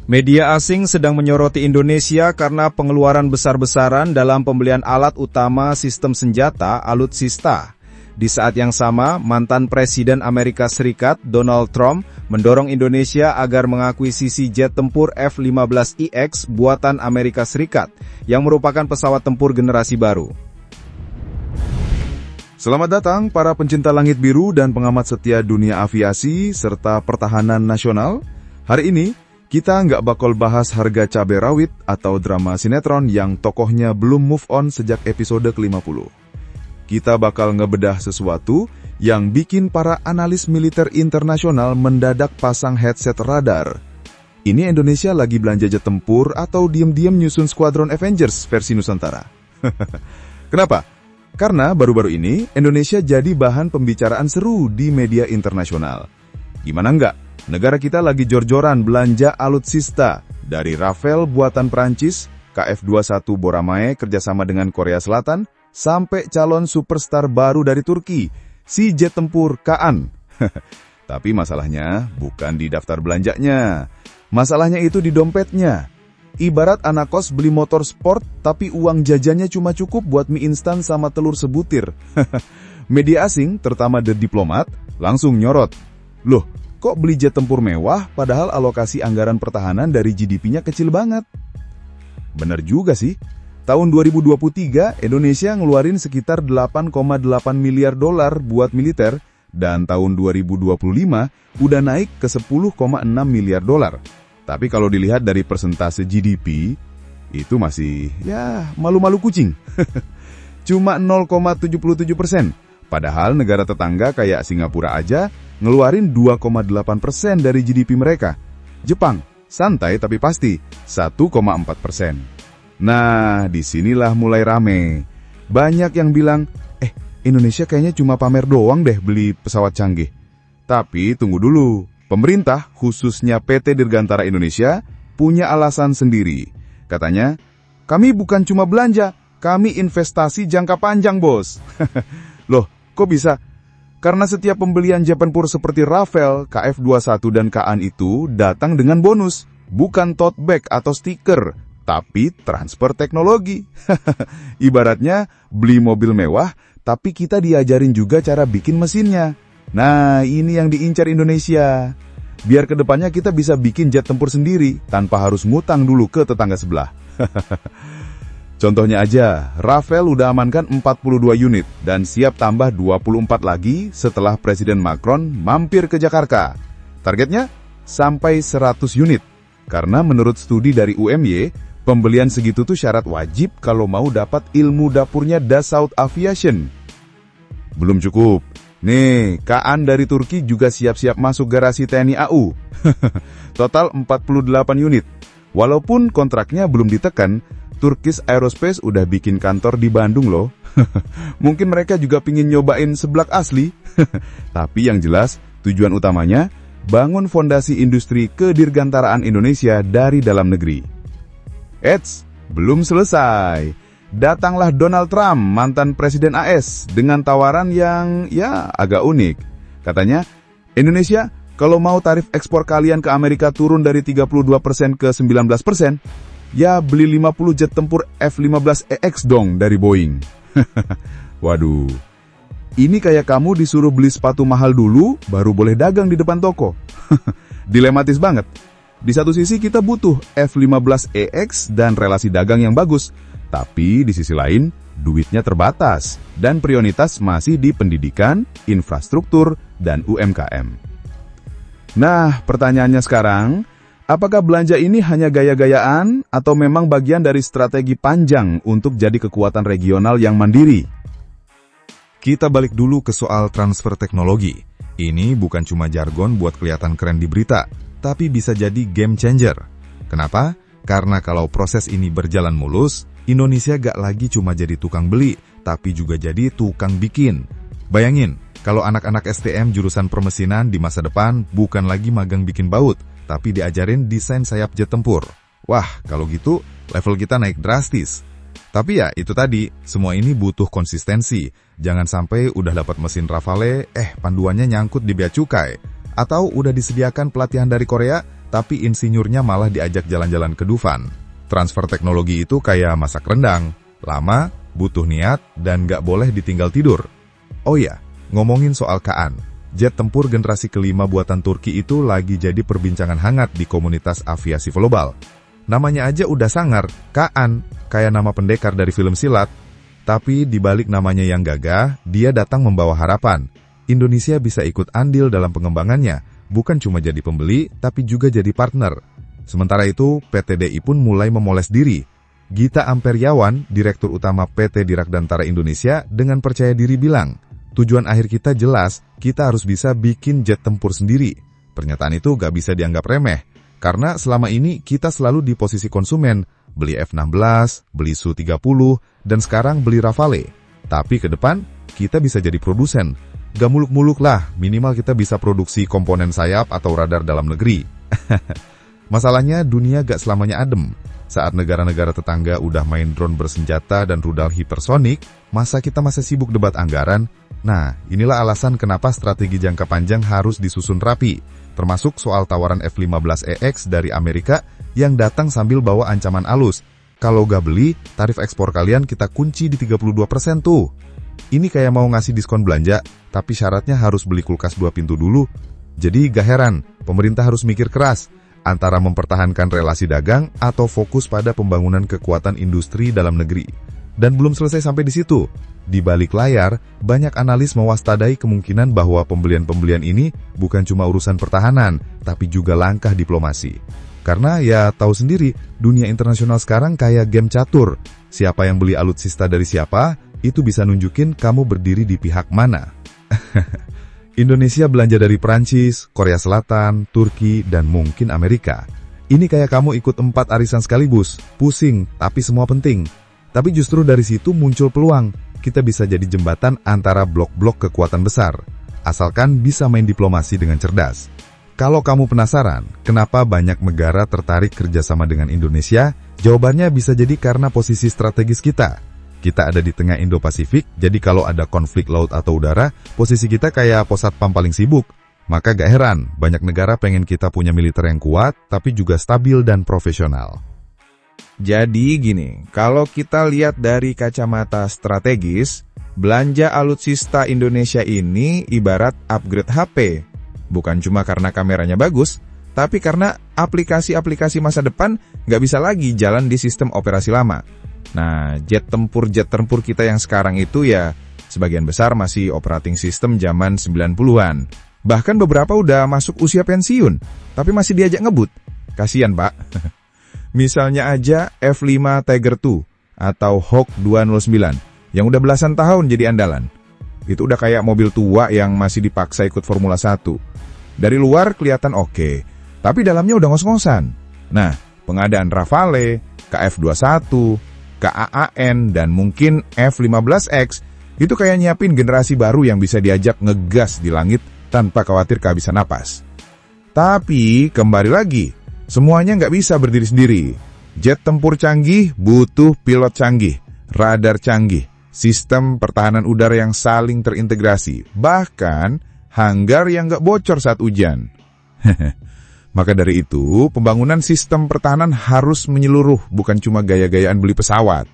Media asing sedang menyoroti Indonesia karena pengeluaran besar-besaran dalam pembelian alat utama sistem senjata alutsista. Di saat yang sama, mantan Presiden Amerika Serikat Donald Trump mendorong Indonesia agar mengakuisisi jet tempur F-15IX buatan Amerika Serikat yang merupakan pesawat tempur generasi baru. Selamat datang para pencinta langit biru dan pengamat setia dunia aviasi serta pertahanan nasional. Hari ini, kita nggak bakal bahas harga cabai rawit atau drama sinetron yang tokohnya belum move on sejak episode ke-50. Kita bakal ngebedah sesuatu yang bikin para analis militer internasional mendadak pasang headset radar. Ini Indonesia lagi belanja jet tempur atau diem-diem nyusun Squadron Avengers versi Nusantara? Kenapa? Karena baru-baru ini Indonesia jadi bahan pembicaraan seru di media internasional. Gimana enggak? Negara kita lagi jor-joran belanja alutsista dari Rafale buatan Prancis, KF-21 Boramae kerjasama dengan Korea Selatan, sampai calon superstar baru dari Turki, si jet tempur Kaan. Tapi masalahnya bukan di daftar belanjanya. Masalahnya itu di dompetnya. Ibarat anak kos beli motor sport, tapi uang jajannya cuma cukup buat mie instan sama telur sebutir. Media asing, terutama The Diplomat, langsung nyorot. Loh, kok beli jet tempur mewah padahal alokasi anggaran pertahanan dari GDP-nya kecil banget? Bener juga sih. Tahun 2023, Indonesia ngeluarin sekitar 8,8 miliar dolar buat militer, dan tahun 2025 udah naik ke 10,6 miliar dolar. Tapi kalau dilihat dari persentase GDP, itu masih malu-malu kucing. Cuma 0,77%. Padahal negara tetangga kayak Singapura aja ngeluarin 2,8% dari GDP mereka. Jepang, santai tapi pasti, 1,4%. Nah, disinilah mulai rame. Banyak yang bilang, Indonesia kayaknya cuma pamer doang deh beli pesawat canggih. Tapi tunggu dulu, pemerintah khususnya PT Dirgantara Indonesia punya alasan sendiri. Katanya, kami bukan cuma belanja, kami investasi jangka panjang, bos. Loh, kok bisa? Karena setiap pembelian jet tempur seperti Rafale, KF-21 dan Kaan itu datang dengan bonus, bukan tote bag atau stiker, tapi transfer teknologi. Ibaratnya beli mobil mewah, tapi kita diajarin juga cara bikin mesinnya. Nah, ini yang diincar Indonesia. Biar kedepannya kita bisa bikin jet tempur sendiri, tanpa harus ngutang dulu ke tetangga sebelah. Contohnya aja, Rafale udah amankan 42 unit dan siap tambah 24 lagi setelah Presiden Macron mampir ke Jakarta. Targetnya sampai 100 unit. Karena menurut studi dari UMY, pembelian segitu tuh syarat wajib kalau mau dapat ilmu dapurnya Dassault Aviation. Belum cukup. Nih, Kaan dari Turki juga siap-siap masuk garasi TNI AU. Total 48 unit. Walaupun kontraknya belum ditekan, Turkish Aerospace udah bikin kantor di Bandung loh. Mungkin mereka juga pingin nyobain seblak asli. Tapi yang jelas, tujuan utamanya, bangun fondasi industri kedirgantaraan Indonesia dari dalam negeri. Eits, belum selesai. Datanglah Donald Trump, mantan Presiden AS, dengan tawaran yang agak unik. Katanya, Indonesia, kalau mau tarif ekspor kalian ke Amerika turun dari 32% ke 19%, ya beli 50 jet tempur F-15EX dong dari Boeing. Waduh, ini kayak kamu disuruh beli sepatu mahal dulu, baru boleh dagang di depan toko. Dilematis banget. Di satu sisi kita butuh F-15EX dan relasi dagang yang bagus, tapi di sisi lain, duitnya terbatas, dan prioritas masih di pendidikan, infrastruktur, dan UMKM. Nah, pertanyaannya sekarang, apakah belanja ini hanya gaya-gayaan atau memang bagian dari strategi panjang untuk jadi kekuatan regional yang mandiri? Kita balik dulu ke soal transfer teknologi. Ini bukan cuma jargon buat kelihatan keren di berita, tapi bisa jadi game changer. Kenapa? Karena kalau proses ini berjalan mulus, Indonesia gak lagi cuma jadi tukang beli, tapi juga jadi tukang bikin. Bayangin, kalau anak-anak STM jurusan permesinan di masa depan bukan lagi magang bikin baut, tapi diajarin desain sayap jet tempur. Wah, kalau gitu level kita naik drastis. Tapi ya itu tadi, semua ini butuh konsistensi. Jangan sampai udah dapat mesin Rafale, panduannya nyangkut di bea cukai. Atau udah disediakan pelatihan dari Korea, tapi insinyurnya malah diajak jalan-jalan ke Dufan. Transfer teknologi itu kayak masak rendang, lama, butuh niat, dan nggak boleh ditinggal tidur. Oh ya, ngomongin soal Kaan, jet tempur generasi kelima buatan Turki itu lagi jadi perbincangan hangat di komunitas aviasi global. Namanya aja udah sangar, Kaan, kayak nama pendekar dari film silat. Tapi di balik namanya yang gagah, dia datang membawa harapan. Indonesia bisa ikut andil dalam pengembangannya, bukan cuma jadi pembeli, tapi juga jadi partner. Sementara itu, PT DI pun mulai memoles diri. Gita Amperiawan, Direktur Utama PT Dirgantara Indonesia, dengan percaya diri bilang, tujuan akhir kita jelas, kita harus bisa bikin jet tempur sendiri. Pernyataan itu gak bisa dianggap remeh, karena selama ini kita selalu di posisi konsumen, beli F-16, beli Su-30, dan sekarang beli Rafale. Tapi ke depan, kita bisa jadi produsen. Gak muluk-muluk lah, minimal kita bisa produksi komponen sayap atau radar dalam negeri. Masalahnya, dunia gak selamanya adem. Saat negara-negara tetangga udah main drone bersenjata dan rudal hipersonik, masa kita masih sibuk debat anggaran? Nah, inilah alasan kenapa strategi jangka panjang harus disusun rapi, termasuk soal tawaran F-15EX dari Amerika yang datang sambil bawa ancaman alus. Kalau gak beli, tarif ekspor kalian kita kunci di 32% tuh. Ini kayak mau ngasih diskon belanja, tapi syaratnya harus beli kulkas 2 pintu dulu. Jadi gak heran, pemerintah harus mikir keras, antara mempertahankan relasi dagang atau fokus pada pembangunan kekuatan industri dalam negeri. Dan belum selesai sampai di situ. Di balik layar, banyak analis mewaspadai kemungkinan bahwa pembelian-pembelian ini bukan cuma urusan pertahanan, tapi juga langkah diplomasi. Karena ya tahu sendiri, dunia internasional sekarang kayak game catur. Siapa yang beli alutsista dari siapa, itu bisa nunjukin kamu berdiri di pihak mana. Indonesia belanja dari Perancis, Korea Selatan, Turki, dan mungkin Amerika. Ini kayak kamu ikut 4 arisan sekaligus, pusing, tapi semua penting. Tapi justru dari situ muncul peluang, kita bisa jadi jembatan antara blok-blok kekuatan besar. Asalkan bisa main diplomasi dengan cerdas. Kalau kamu penasaran, kenapa banyak negara tertarik kerjasama dengan Indonesia? Jawabannya bisa jadi karena posisi strategis kita. Kita ada di tengah Indo-Pasifik, jadi kalau ada konflik laut atau udara, posisi kita kayak pos satpam paling sibuk. Maka gak heran, banyak negara pengen kita punya militer yang kuat, tapi juga stabil dan profesional. Jadi gini, kalau kita lihat dari kacamata strategis, belanja alutsista Indonesia ini ibarat upgrade HP. Bukan cuma karena kameranya bagus, tapi karena aplikasi-aplikasi masa depan nggak bisa lagi jalan di sistem operasi lama. Nah, jet tempur kita yang sekarang itu ya, sebagian besar masih operating system zaman 90-an. Bahkan beberapa udah masuk usia pensiun, tapi masih diajak ngebut. Kasian, Pak. Misalnya aja F-5 Tiger II atau Hawk 209 yang udah belasan tahun jadi andalan. Itu udah kayak mobil tua yang masih dipaksa ikut Formula 1. Dari luar kelihatan oke, tapi dalamnya udah ngos-ngosan. Nah, pengadaan Rafale, KF-21, KAAN, dan mungkin F-15X itu kayak nyiapin generasi baru yang bisa diajak ngegas di langit tanpa khawatir kehabisan napas. Tapi, kembali lagi, semuanya nggak bisa berdiri sendiri. Jet tempur canggih butuh pilot canggih, radar canggih, sistem pertahanan udara yang saling terintegrasi, bahkan hanggar yang nggak bocor saat hujan. Maka dari itu, pembangunan sistem pertahanan harus menyeluruh, bukan cuma gaya-gayaan beli pesawat.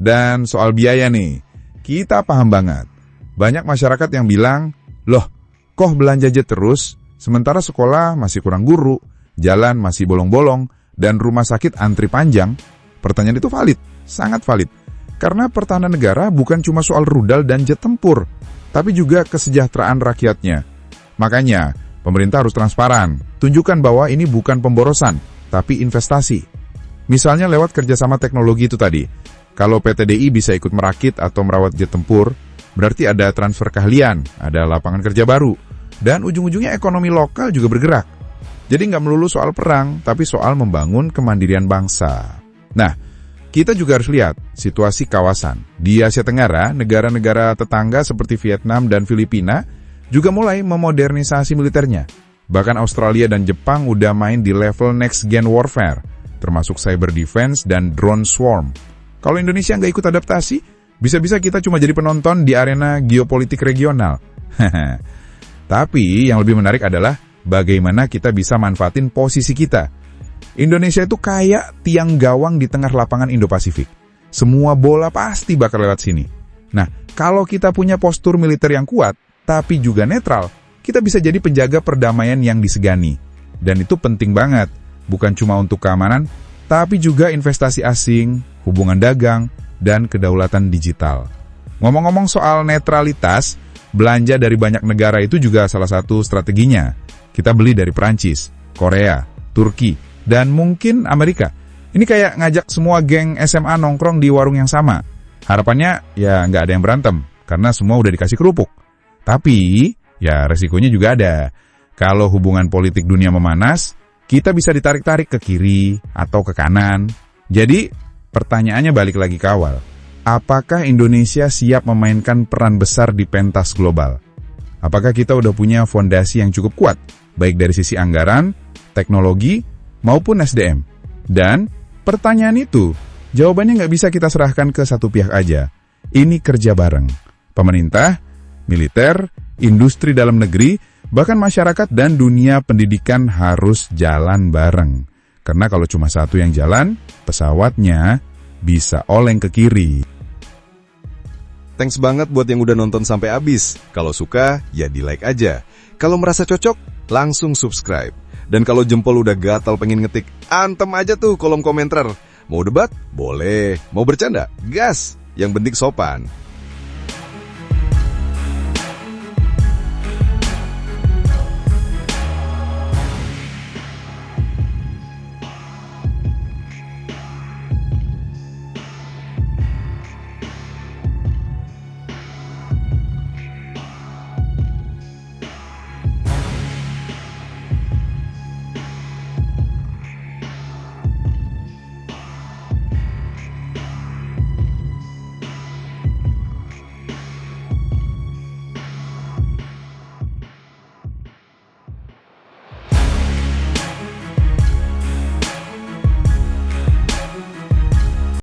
Dan soal biaya nih, kita paham banget. Banyak masyarakat yang bilang, loh, kok belanja jet terus, sementara sekolah masih kurang guru, jalan masih bolong-bolong, dan rumah sakit antri panjang? Pertanyaan itu valid, sangat valid. Karena pertahanan negara bukan cuma soal rudal dan jet tempur, tapi juga kesejahteraan rakyatnya. Makanya, pemerintah harus transparan, tunjukkan bahwa ini bukan pemborosan, tapi investasi. Misalnya lewat kerjasama teknologi itu tadi. Kalau PT DI bisa ikut merakit atau merawat jet tempur, berarti ada transfer keahlian, ada lapangan kerja baru, dan ujung-ujungnya ekonomi lokal juga bergerak. Jadi nggak melulu soal perang, tapi soal membangun kemandirian bangsa. Nah, kita juga harus lihat situasi kawasan. Di Asia Tenggara, negara-negara tetangga seperti Vietnam dan Filipina juga mulai memodernisasi militernya. Bahkan Australia dan Jepang udah main di level next gen warfare, termasuk cyber defense dan drone swarm. Kalau Indonesia nggak ikut adaptasi, bisa-bisa kita cuma jadi penonton di arena geopolitik regional. Tapi yang lebih menarik adalah bagaimana kita bisa manfaatin posisi kita. Indonesia itu kayak tiang gawang di tengah lapangan Indo-Pasifik. Semua bola pasti bakal lewat sini. Nah, kalau kita punya postur militer yang kuat, tapi juga netral, kita bisa jadi penjaga perdamaian yang disegani. Dan itu penting banget, bukan cuma untuk keamanan, tapi juga investasi asing, hubungan dagang, dan kedaulatan digital. Ngomong-ngomong soal netralitas, belanja dari banyak negara itu juga salah satu strateginya. Kita beli dari Prancis, Korea, Turki, dan mungkin Amerika. Ini kayak ngajak semua geng SMA nongkrong di warung yang sama. Harapannya ya nggak ada yang berantem, karena semua udah dikasih kerupuk. Tapi, ya resikonya juga ada. Kalau hubungan politik dunia memanas, kita bisa ditarik-tarik ke kiri atau ke kanan. Jadi, pertanyaannya balik lagi ke awal. Apakah Indonesia siap memainkan peran besar di pentas global? Apakah kita udah punya fondasi yang cukup kuat, baik dari sisi anggaran, teknologi, maupun SDM? Dan pertanyaan itu, jawabannya nggak bisa kita serahkan ke satu pihak aja. Ini kerja bareng. Pemerintah, militer, industri dalam negeri, bahkan masyarakat dan dunia pendidikan harus jalan bareng. Karena kalau cuma satu yang jalan, pesawatnya bisa oleng ke kiri. Thanks banget buat yang udah nonton sampai habis. Kalau suka, ya di-like aja. Kalau merasa cocok, langsung subscribe. Dan kalau jempol udah gatal pengen ngetik, antem aja tuh kolom komentar. Mau debat? Boleh. Mau bercanda? Gas. Yang penting sopan.